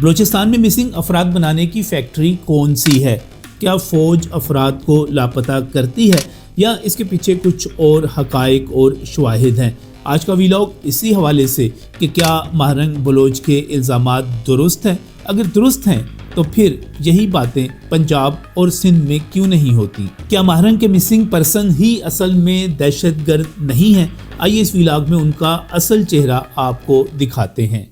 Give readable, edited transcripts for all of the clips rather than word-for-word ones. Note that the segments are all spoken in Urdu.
بلوچستان میں مسنگ افراد بنانے کی فیکٹری کون سی ہے؟ کیا فوج افراد کو لاپتہ کرتی ہے یا اس کے پیچھے کچھ اور حقائق اور شواہد ہیں؟ آج کا ویلاگ اسی حوالے سے کہ کیا ماہرنگ بلوچ کے الزامات درست ہیں؟ اگر درست ہیں تو پھر یہی باتیں پنجاب اور سندھ میں کیوں نہیں ہوتی؟ کیا ماہرنگ کے مسنگ پرسن ہی اصل میں دہشت گرد نہیں ہیں؟ آئیے اس ویلاگ میں ان کا اصل چہرہ آپ کو دکھاتے ہیں۔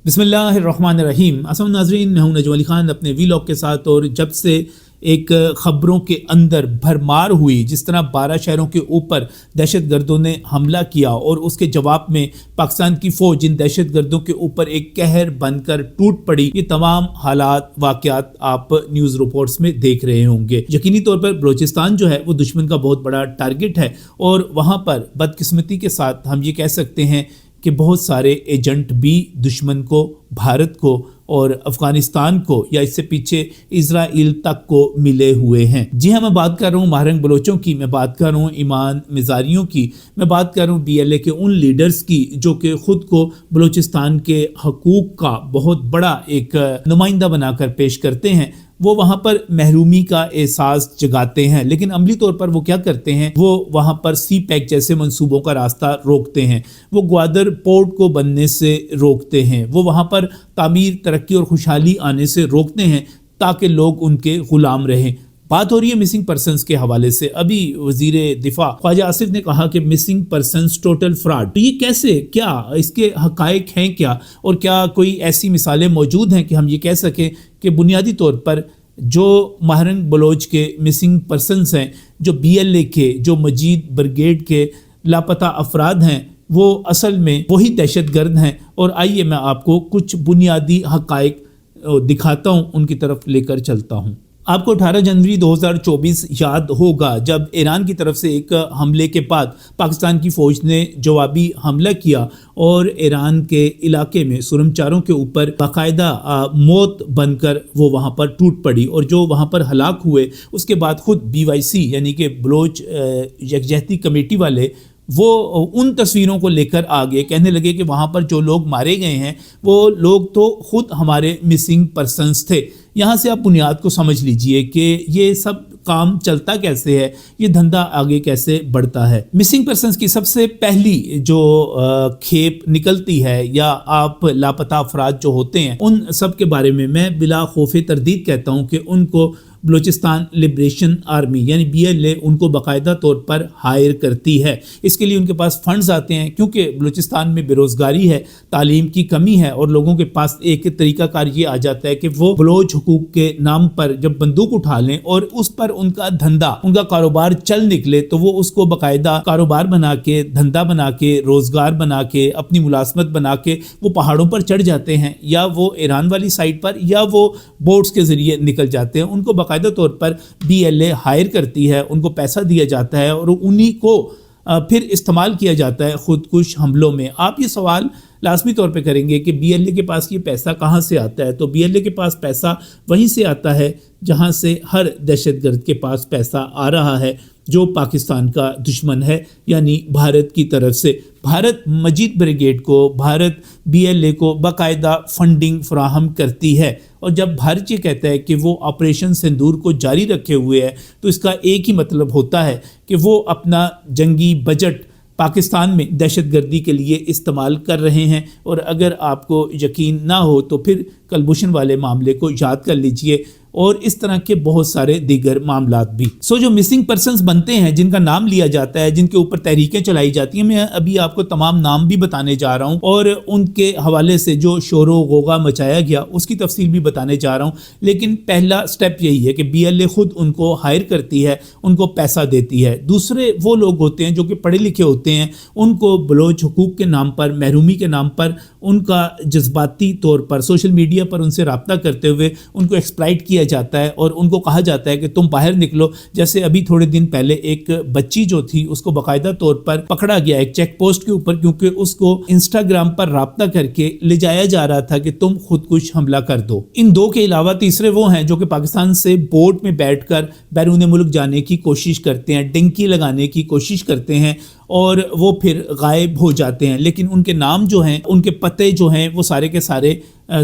بسم اللہ الرحمن الرحیم۔ السلام ناظرین، میں ہوں نجم علی خان اپنے ویلاگ کے ساتھ، اور جب سے ایک خبروں کے اندر بھرمار ہوئی، جس طرح 12 شہروں کے اوپر دہشت گردوں نے حملہ کیا اور اس کے جواب میں پاکستان کی فوج ان دہشت گردوں کے اوپر ایک قہر بن کر ٹوٹ پڑی، یہ تمام حالات واقعات آپ نیوز رپورٹس میں دیکھ رہے ہوں گے۔ یقینی طور پر بلوچستان جو ہے وہ دشمن کا بہت بڑا ٹارگٹ ہے، اور وہاں پر بدقسمتی کے ساتھ ہم یہ کہہ سکتے ہیں کہ بہت سارے ایجنٹ بھی دشمن کو، بھارت کو اور افغانستان کو یا اس سے پیچھے اسرائیل تک کو ملے ہوئے ہیں۔ جی ہاں، میں بات کر رہا ہوں ماہرنگ بلوچوں کی، میں بات کر رہا ہوں ایمان مزاریوں کی، میں بات کر رہا ہوں BLA کے ان لیڈرز کی جو کہ خود کو بلوچستان کے حقوق کا بہت بڑا ایک نمائندہ بنا کر پیش کرتے ہیں۔ وہ وہاں پر محرومی کا احساس جگاتے ہیں، لیکن عملی طور پر وہ کیا کرتے ہیں؟ وہ وہاں پر سی پیک جیسے منصوبوں کا راستہ روکتے ہیں، وہ گوادر پورٹ کو بننے سے روکتے ہیں، وہ وہاں پر تعمیر، ترقی اور خوشحالی آنے سے روکتے ہیں تاکہ لوگ ان کے غلام رہیں۔ بات ہو رہی ہے مسنگ پرسنز کے حوالے سے۔ ابھی وزیر دفاع خواجہ آصف نے کہا کہ مسنگ پرسنز ٹوٹل فراڈ۔ یہ کیسے؟ کیا اس کے حقائق ہیں کیا؟ اور کیا کوئی ایسی مثالیں موجود ہیں کہ ہم یہ کہہ سکیں کہ بنیادی طور پر جو ماہرنگ بلوچ کے مسنگ پرسنز ہیں، جو BLA کے، جو مجید بریگیڈ کے لاپتہ افراد ہیں، وہ اصل میں وہی دہشت گرد ہیں؟ اور آئیے میں آپ کو کچھ بنیادی حقائق دکھاتا ہوں، ان کی طرف لے کر چلتا ہوں۔ آپ کو 18 جنوری 2024 یاد ہوگا جب ایران کی طرف سے ایک حملے کے بعد پاکستان کی فوج نے جوابی حملہ کیا اور ایران کے علاقے میں سرمچاروں کے اوپر باقاعدہ موت بن کر وہ وہاں پر ٹوٹ پڑی، اور جو وہاں پر ہلاک ہوئے اس کے بعد خود BYC یعنی کہ بلوچ یکجہتی کمیٹی والے وہ ان تصویروں کو لے کر آگے کہنے لگے کہ وہاں پر جو لوگ مارے گئے ہیں وہ لوگ تو خود ہمارے مسنگ پرسنز تھے۔ یہاں سے آپ بنیاد کو سمجھ لیجئے کہ یہ سب کام چلتا کیسے ہے، یہ دھندا آگے کیسے بڑھتا ہے۔ مسنگ پرسنز کی سب سے پہلی جو کھیپ نکلتی ہے یا آپ لاپتہ افراد جو ہوتے ہیں ان سب کے بارے میں بلا خوف تردید کہتا ہوں کہ ان کو بلوچستان لبریشن آرمی یعنی BLA ان کو باقاعدہ طور پر ہائر کرتی ہے۔ اس کے لیے ان کے پاس فنڈز آتے ہیں، کیونکہ بلوچستان میں بے روزگاری ہے، تعلیم کی کمی ہے، اور لوگوں کے پاس ایک طریقہ کار یہ آ جاتا ہے کہ وہ بلوچ حقوق کے نام پر جب بندوق اٹھا لیں اور اس پر ان کا دھندا، ان کا کاروبار چل نکلے، تو وہ اس کو باقاعدہ کاروبار بنا کے، دھندا بنا کے، روزگار بنا کے، اپنی ملازمت بنا کے وہ پہاڑوں پر چڑھ جاتے ہیں، یا وہ ایران والی سائٹ پر، یا وہ بوٹس کے ذریعے نکل جاتے ہیں۔ ان کو باقاعدہ طور پر BLA ہائر کرتی ہے، ان کو پیسہ دیا جاتا ہے، اور انہی کو پھر استعمال کیا جاتا ہے خودکش حملوں میں۔ آپ یہ سوال لازمی طور پہ کریں گے کہ BLA کے پاس یہ پیسہ کہاں سے آتا ہے؟ تو BLA کے پاس پیسہ وہیں سے آتا ہے جہاں سے ہر دہشت گرد کے پاس پیسہ آ رہا ہے جو پاکستان کا دشمن ہے، یعنی بھارت کی طرف سے۔ بھارت مجید بریگیڈ کو، بھارت BLA کو باقاعدہ فنڈنگ فراہم کرتی ہے، اور جب بھارت یہ کہتا ہے کہ وہ آپریشن سندور کو جاری رکھے ہوئے ہے تو اس کا ایک ہی مطلب ہوتا ہے کہ وہ اپنا جنگی بجٹ پاکستان میں دہشت گردی کے لیے استعمال کر رہے ہیں۔ اور اگر آپ کو یقین نہ ہو تو پھر کلبھوشن والے معاملے کو یاد کر لیجئے، اور اس طرح کے بہت سارے دیگر معاملات بھی۔ جو مسنگ پرسنز بنتے ہیں، جن کا نام لیا جاتا ہے، جن کے اوپر تحریکیں چلائی جاتی ہیں، میں ابھی آپ کو تمام نام بھی بتانے جا رہا ہوں، اور ان کے حوالے سے جو شور و غوغا مچایا گیا اس کی تفصیل بھی بتانے جا رہا ہوں۔ لیکن پہلا سٹیپ یہی ہے کہ BLA خود ان کو ہائر کرتی ہے، ان کو پیسہ دیتی ہے۔ دوسرے وہ لوگ ہوتے ہیں جو کہ پڑھے لکھے ہوتے ہیں، ان کو بلوچ حقوق کے نام پر، محرومی کے نام پر، ان کا جذباتی طور پر سوشل میڈیا پر ان سے رابطہ کرتے ہوئے ان کو ایکسپلائٹ کیا جاتا ہے، اور ان کو کہا جاتا ہے کہ تم باہر نکلو۔ جیسے ابھی تھوڑے دن پہلے ایک بچی جو تھی اس کو باقاعدہ طور پر پکڑا گیا ایک چیک پوسٹ کے اوپر، کیونکہ اس کو انسٹاگرام پر رابطہ کر کے لے جایا جا رہا تھا کہ تم خودکش حملہ کر دو۔ ان دو کے علاوہ تیسرے وہ ہیں جو کہ پاکستان سے بوٹ میں بیٹھ کر بیرون ملک جانے کی کوشش کرتے ہیں، ڈنکی لگانے کی کوشش کرتے ہیں، اور وہ پھر غائب ہو جاتے ہیں، لیکن ان کے نام جو ہیں، ان کے پتے جو ہیں، وہ سارے کے سارے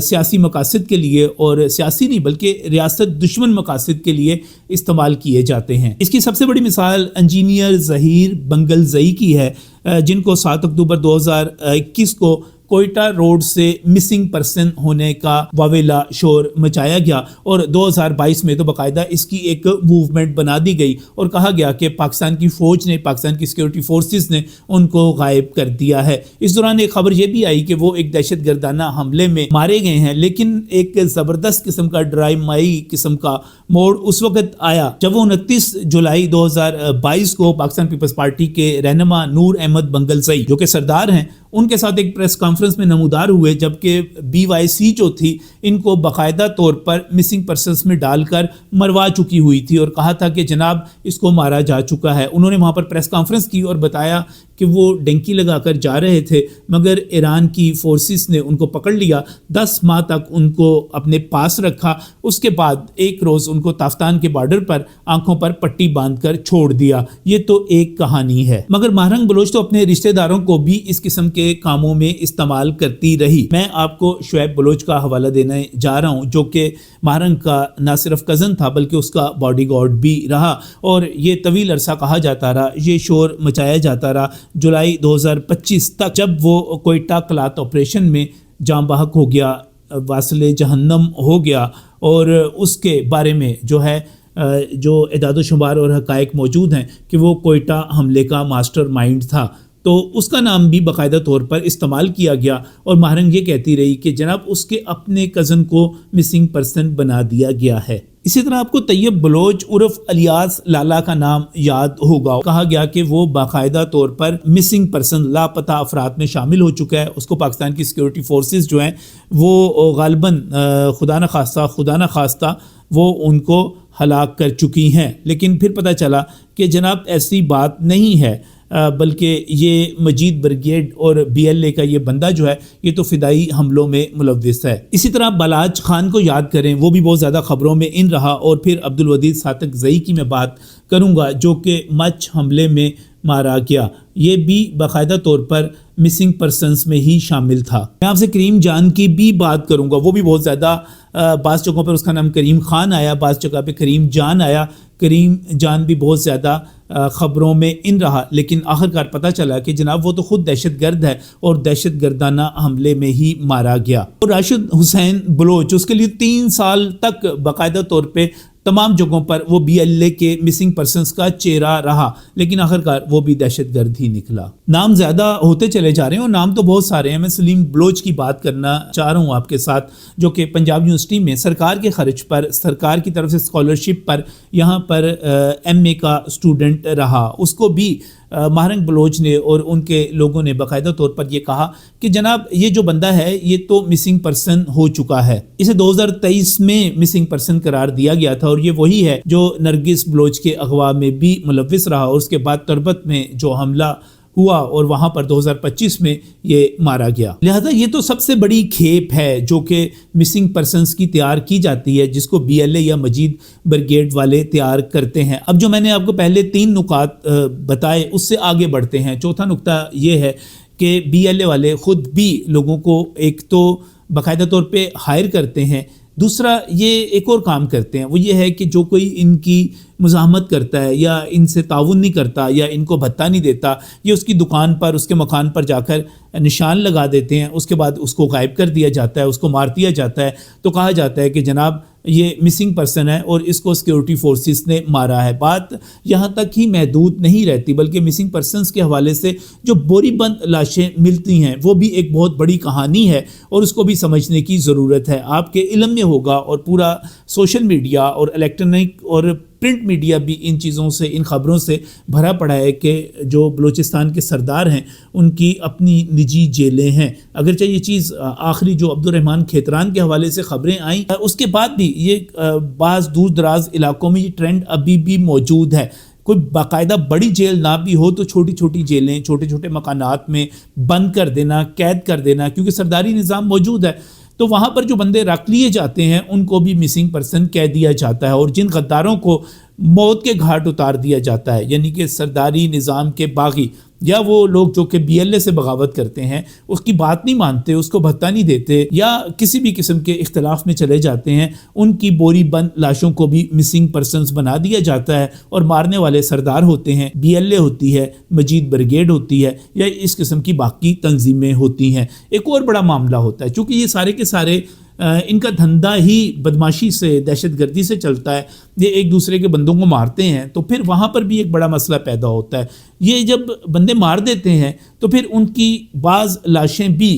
سیاسی مقاصد کے لیے، اور سیاسی نہیں بلکہ ریاست دشمن مقاصد کے لیے استعمال کیے جاتے ہیں۔ اس کی سب سے بڑی مثال انجینئر ظہیر بنگلزئی کی ہے، جن کو 7 اکتوبر 2021 کو کوئٹہ روڈ سے مسنگ پرسن ہونے کا واویلا شور مچایا گیا، اور 2022 میں تو باقاعدہ اس کی ایک موومنٹ بنا دی گئی اور کہا گیا کہ پاکستان کی فوج نے، پاکستان کی سیکیورٹی فورسز نے ان کو غائب کر دیا ہے۔ اس دوران ایک خبر یہ بھی آئی کہ وہ ایک دہشت گردانہ حملے میں مارے گئے ہیں، لیکن ایک زبردست قسم کا ڈرامائی قسم کا موڑ اس وقت آیا جب وہ 29 جولائی 2022 کو پاکستان پیپلز پارٹی کے رہنما نور احمد بنگلزئی جو کہ سردار ہیں، ان کے ساتھ ایک پریس کانفرنس میں نمودار ہوئے، جبکہ BYC جو تھی ان کو باقاعدہ طور پر مسنگ پرسنز میں ڈال کر مروا چکی ہوئی تھی اور کہا تھا کہ جناب اس کو مارا جا چکا ہے۔ انہوں نے وہاں پر پریس کانفرنس کی اور بتایا کہ وہ ڈنکی لگا کر جا رہے تھے، مگر ایران کی فورسز نے ان کو پکڑ لیا، 10 ماہ تک ان کو اپنے پاس رکھا، اس کے بعد ایک روز ان کو تافتان کے بارڈر پر آنکھوں پر پٹی باندھ کر چھوڑ دیا۔ یہ تو ایک کہانی ہے، مگر ماہرنگ بلوچ تو اپنے رشتہ داروں کو بھی اس قسم کے کاموں میں استعمال کرتی رہی۔ میں آپ کو شعیب بلوچ کا حوالہ دینے جا رہا ہوں، جو کہ ماہرنگ کا نہ صرف کزن تھا بلکہ اس کا باڈی گارڈ بھی رہا، اور یہ طویل عرصہ کہا جاتا رہا، یہ شور مچایا جاتا رہا جولائی 2025 تک، جب وہ کوئٹہ کلات آپریشن میں جاں بحق ہو گیا، واصل جہنم ہو گیا، اور اس کے بارے میں جو ہے جو اعداد و شمار اور حقائق موجود ہیں کہ وہ کوئٹہ حملے کا ماسٹر مائنڈ تھا، تو اس کا نام بھی باقاعدہ طور پر استعمال کیا گیا، اور ماہرنگ یہ کہتی رہی کہ جناب اس کے اپنے کزن کو مسنگ پرسن بنا دیا گیا ہے۔ اسی طرح آپ کو طیب بلوچ عرف الیاس لالا کا نام یاد ہوگا، کہا گیا کہ وہ باقاعدہ طور پر مسنگ پرسن لاپتہ افراد میں شامل ہو چکا ہے۔ اس کو پاکستان کی سیکیورٹی فورسز جو ہیں وہ غالباً خدا نہ خواستہ وہ ان کو ہلاک کر چکی ہیں، لیکن پھر پتہ چلا کہ جناب ایسی بات نہیں ہے، بلکہ یہ مجید بریگیڈ اور BLA کا یہ بندہ جو ہے یہ تو فدائی حملوں میں ملوث ہے۔ اسی طرح بلاج خان کو یاد کریں، وہ بھی بہت زیادہ خبروں میں ان رہا، اور پھر عبدالودید صادق زئی کی میں بات کروں گا جو کہ مچ حملے میں مارا گیا، یہ بھی باقاعدہ طور پر مسنگ پرسنز میں ہی شامل تھا۔ میں آپ سے کریم جان کی بھی بات کروں گا، وہ بھی بہت زیادہ بعض جگہوں پر اس کا نام کریم خان آیا، بعض جگہ پہ کریم جان آیا، کریم جان بھی بہت زیادہ خبروں میں ان رہا، لیکن آخرکار پتہ چلا کہ جناب وہ تو خود دہشت گرد ہے اور دہشت گردانہ حملے میں ہی مارا گیا۔ اور راشد حسین بلوچ، اس کے لیے 3 سال تک باقاعدہ طور پہ تمام جگہوں پر وہ BLA کے مسنگ پرسنز کا چہرہ رہا، لیکن آخرکار وہ بھی دہشت گرد ہی نکلا۔ نام زیادہ ہوتے چلے جا رہے ہیں اور نام تو بہت سارے ہیں۔ میں سلیم بلوچ کی بات کرنا چاہ رہا ہوں آپ کے ساتھ، جو کہ پنجاب یونیورسٹی میں سرکار کے خرچ پر، سرکار کی طرف سے اسکالرشپ پر یہاں پر MA کا اسٹوڈنٹ رہا۔ اس کو بھی ماہرنگ بلوچ نے اور ان کے لوگوں نے باقاعدہ طور پر یہ کہا کہ جناب یہ جو بندہ ہے یہ تو مسنگ پرسن ہو چکا ہے۔ اسے 2023 میں مسنگ پرسن قرار دیا گیا تھا، اور یہ وہی ہے جو نرگس بلوچ کے اغوا میں بھی ملوث رہا، اور اس کے بعد تربت میں جو حملہ ہوا اور وہاں پر 2025 میں یہ مارا گیا۔ لہذا یہ تو سب سے بڑی کھیپ ہے جو کہ مسنگ پرسنز کی تیار کی جاتی ہے، جس کو BLA یا مجید بریگیڈ والے تیار کرتے ہیں۔ اب جو میں نے آپ کو پہلے 3 نکات بتائے اس سے آگے بڑھتے ہیں۔ چوتھا نکتہ یہ ہے کہ BLA والے خود بھی لوگوں کو ایک تو باقاعدہ طور پہ ہائر کرتے ہیں، دوسرا یہ ایک اور کام کرتے ہیں، وہ یہ ہے کہ جو کوئی ان کی مزاحمت کرتا ہے یا ان سے تعاون نہیں کرتا یا ان کو بھتہ نہیں دیتا، یہ اس کی دکان پر، اس کے مکان پر جا کر نشان لگا دیتے ہیں، اس کے بعد اس کو غائب کر دیا جاتا ہے، اس کو مار دیا جاتا ہے، تو کہا جاتا ہے کہ جناب یہ مسنگ پرسن ہے اور اس کو سیکیورٹی فورسز نے مارا ہے۔ بات یہاں تک ہی محدود نہیں رہتی، بلکہ مسنگ پرسنز کے حوالے سے جو بوری بند لاشیں ملتی ہیں وہ بھی ایک بہت بڑی کہانی ہے، اور اس کو بھی سمجھنے کی ضرورت ہے۔ آپ کے علم میں ہوگا، اور پورا سوشل میڈیا اور الیکٹرانک اور پرنٹ میڈیا بھی ان چیزوں سے، ان خبروں سے بھرا پڑا ہے کہ جو بلوچستان کے سردار ہیں ان کی اپنی نجی جیلیں ہیں۔ اگرچہ یہ چیز آخری جو عبد الرحمن کھیتران کے حوالے سے خبریں آئیں، اس کے بعد بھی یہ بعض دور دراز علاقوں میں یہ ٹرینڈ ابھی بھی موجود ہے۔ کوئی باقاعدہ بڑی جیل نہ بھی ہو تو چھوٹی چھوٹی جیلیں، چھوٹے چھوٹے مکانات میں بند کر دینا، قید کر دینا، کیونکہ سرداری نظام موجود ہے، تو وہاں پر جو بندے رکھ لیے جاتے ہیں ان کو بھی مسنگ پرسن کہہ دیا جاتا ہے، اور جن غداروں کو موت کے گھاٹ اتار دیا جاتا ہے، یعنی کہ سرداری نظام کے باغی یا وہ لوگ جو کہ BLA سے بغاوت کرتے ہیں اس کی بات نہیں مانتے، اس کو بھتہ نہیں دیتے، یا کسی بھی قسم کے اختلاف میں چلے جاتے ہیں، ان کی بوری بند لاشوں کو بھی مسنگ پرسنز بنا دیا جاتا ہے، اور مارنے والے سردار ہوتے ہیں، BLA ہوتی ہے، مجید بریگیڈ ہوتی ہے، یا اس قسم کی باقی تنظیمیں ہوتی ہیں۔ ایک اور بڑا معاملہ ہوتا ہے، چونکہ یہ سارے کے سارے ان کا دھندا ہی بدماشی سے، دہشت گردی سے چلتا ہے، یہ ایک دوسرے کے بندوں کو مارتے ہیں، تو پھر وہاں پر بھی ایک بڑا مسئلہ پیدا ہوتا ہے۔ یہ جب بندے مار دیتے ہیں تو پھر ان کی بعض لاشیں بھی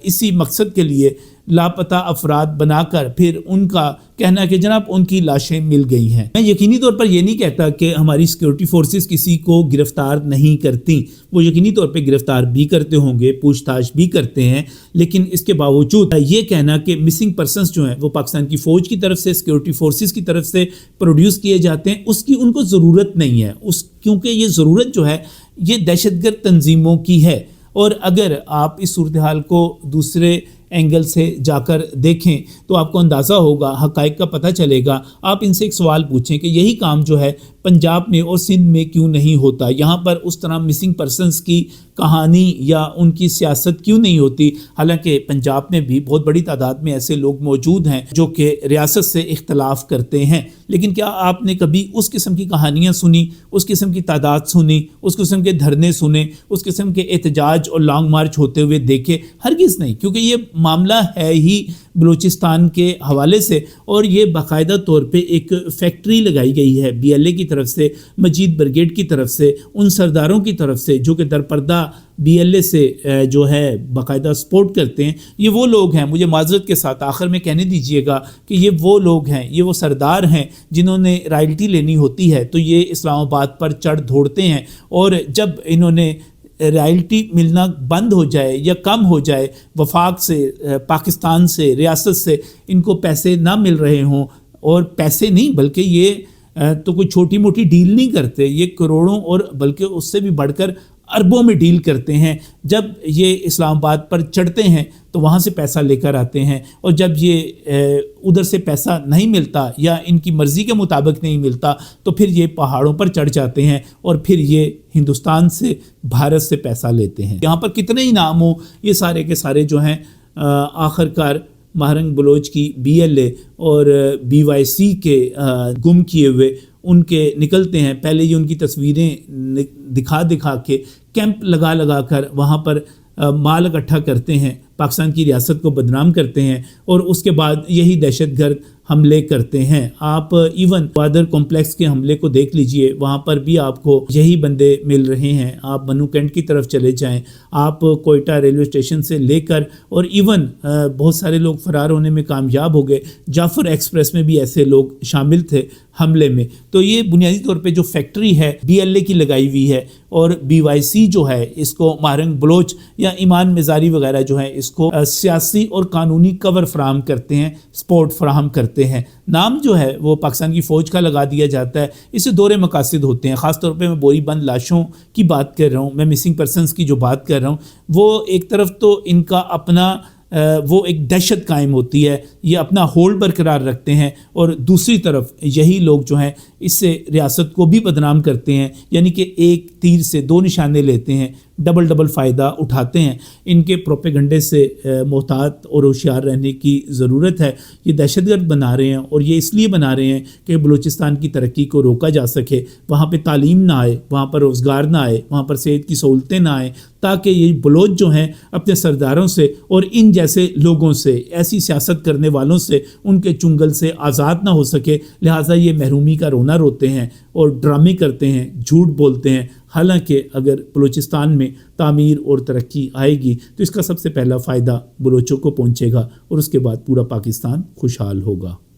اسی مقصد کے لیے لاپتہ افراد بنا کر پھر ان کا کہنا کہ جناب ان کی لاشیں مل گئی ہیں۔ میں یقینی طور پر یہ نہیں کہتا کہ ہماری سیکیورٹی فورسز کسی کو گرفتار نہیں کرتی، وہ یقینی طور پہ گرفتار بھی کرتے ہوں گے، پوچھ تاچھ بھی کرتے ہیں، لیکن اس کے باوجود یہ کہنا کہ مسنگ پرسنز جو ہیں وہ پاکستان کی فوج کی طرف سے، سیکیورٹی فورسز کی طرف سے پروڈیوس کیے جاتے ہیں، اس کی ان کو ضرورت نہیں ہے، کیونکہ یہ ضرورت جو ہے یہ دہشت گرد تنظیموں کی ہے۔ اور اگر آپ اس صورتحال کو دوسرے اینگل سے جا کر دیکھیں تو آپ کو اندازہ ہوگا، حقائق کا پتہ چلے گا۔ آپ ان سے ایک سوال پوچھیں کہ یہی کام جو ہے پنجاب میں اور سندھ میں کیوں نہیں ہوتا، یہاں پر اس طرح مسنگ پرسنز کی کہانی یا ان کی سیاست کیوں نہیں ہوتی، حالانکہ پنجاب میں بھی بہت بڑی تعداد میں ایسے لوگ موجود ہیں جو کہ ریاست سے اختلاف کرتے ہیں، لیکن کیا آپ نے کبھی اس قسم کی کہانیاں سنی، اس قسم کی تعداد سنی، اس قسم کے دھرنے سنے، اس قسم کے احتجاج اور لانگ مارچ ہوتے ہوئے دیکھے؟ ہرگز نہیں، کیونکہ یہ معاملہ ہے ہی بلوچستان کے حوالے سے، اور یہ باقاعدہ طور پہ ایک فیکٹری لگائی گئی ہے BLA کی طرف سے، مجید بریگیڈ کی طرف سے، ان سرداروں کی طرف سے جو کہ درپردہ BLA سے جو ہے باقاعدہ سپورٹ کرتے ہیں۔ یہ وہ لوگ ہیں، مجھے معذرت کے ساتھ آخر میں کہنے دیجئے گا کہ یہ وہ لوگ ہیں، یہ وہ سردار ہیں جنہوں نے رائلٹی لینی ہوتی ہے تو یہ اسلام آباد پر چڑھ دھوڑتے ہیں، اور جب انہوں نے رائلٹی ملنا بند ہو جائے یا کم ہو جائے، وفاق سے، پاکستان سے، ریاست سے ان کو پیسے نہ مل رہے ہوں، اور پیسے نہیں بلکہ یہ تو کوئی چھوٹی موٹی ڈیل نہیں کرتے، یہ کروڑوں اور بلکہ اس سے بھی بڑھ کر اربوں میں ڈیل کرتے ہیں۔ جب یہ اسلام آباد پر چڑھتے ہیں تو وہاں سے پیسہ لے کر آتے ہیں، اور جب یہ ادھر سے پیسہ نہیں ملتا یا ان کی مرضی کے مطابق نہیں ملتا تو پھر یہ پہاڑوں پر چڑھ جاتے ہیں، اور پھر یہ ہندوستان سے، بھارت سے پیسہ لیتے ہیں۔ یہاں پر کتنے ہی نام ہوں، یہ سارے کے سارے جو ہیں آخر کار مہرنگ بلوچ کی BLA اور BYC کے گم کیے ہوئے ان کے نکلتے ہیں۔ پہلے یہ ان کی تصویریں دکھا دکھا کے، کیمپ لگا لگا کر وہاں پر مال اکٹھا کرتے ہیں، پاکستان کی ریاست کو بدنام کرتے ہیں، اور اس کے بعد یہی دہشت گرد حملے کرتے ہیں۔ آپ ایون بادر کمپلیکس کے حملے کو دیکھ لیجئے، وہاں پر بھی آپ کو یہی بندے مل رہے ہیں۔ آپ بنو کینٹ کی طرف چلے جائیں، آپ کوئٹہ ریلوے اسٹیشن سے لے کر، اور ایون بہت سارے لوگ فرار ہونے میں کامیاب ہو گئے، جعفر ایکسپریس میں بھی ایسے لوگ شامل تھے حملے میں۔ تو یہ بنیادی طور پہ جو فیکٹری ہے BLA کی لگائی ہوئی ہے، اور BYC جو ہے اس کو مہرنگ بلوچ یا ایمان مزاری وغیرہ جو ہیں اس کو سیاسی اور قانونی کور فراہم کرتے ہیں، سپورٹ فراہم کرتے ہیں۔ نام جو ہے وہ پاکستان کی فوج کا لگا دیا جاتا ہے، اس سے دورے مقاصد ہوتے ہیں۔ خاص طور پہ میں بوری بند لاشوں کی بات کر رہا ہوں، میں مسنگ پرسنز کی جو بات کر رہا ہوں، وہ ایک طرف تو ان کا اپنا وہ ایک دہشت قائم ہوتی ہے، یہ اپنا ہولڈ برقرار رکھتے ہیں، اور دوسری طرف یہی لوگ جو ہیں اس سے ریاست کو بھی بدنام کرتے ہیں، یعنی کہ ایک تیر سے دو نشانے لیتے ہیں، ڈبل فائدہ اٹھاتے ہیں۔ ان کے پروپیگنڈے سے محتاط اور ہوشیار رہنے کی ضرورت ہے۔ یہ دہشت گرد بنا رہے ہیں، اور یہ اس لیے بنا رہے ہیں کہ بلوچستان کی ترقی کو روکا جا سکے، وہاں پہ تعلیم نہ آئے، وہاں پر روزگار نہ آئے، وہاں پر صحت کی سہولتیں نہ آئیں، تاکہ یہ بلوچ جو ہیں اپنے سرداروں سے اور ان جیسے لوگوں سے، ایسی سیاست کرنے والوں سے، ان کے چنگل سے آزاد نہ ہو سکے۔ لہٰذا یہ محرومی کا رونا روتے ہیں اور ڈرامے کرتے ہیں، جھوٹ بولتے ہیں۔ حالانکہ اگر بلوچستان میں تعمیر اور ترقی آئے گی تو اس کا سب سے پہلا فائدہ بلوچوں کو پہنچے گا، اور اس کے بعد پورا پاکستان خوشحال ہوگا۔